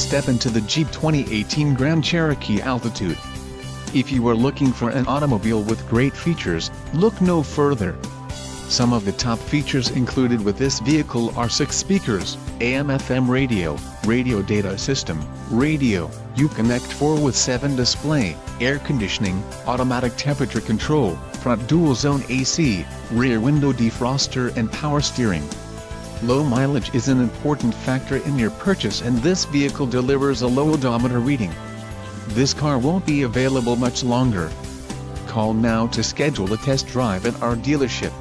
step into the Jeep 2018 Grand Cherokee Altitude. If you are looking for an automobile with great features, look no further. Some of the top features included with this vehicle are 6 speakers, AM/FM radio, radio data system, radio, Uconnect 4/7 display, air conditioning, automatic temperature control, front dual-zone AC, rear window defroster and power steering. Low mileage is an important factor in your purchase, and this vehicle delivers a low odometer reading. This car won't be available much longer. Call now to schedule a test drive at our dealership.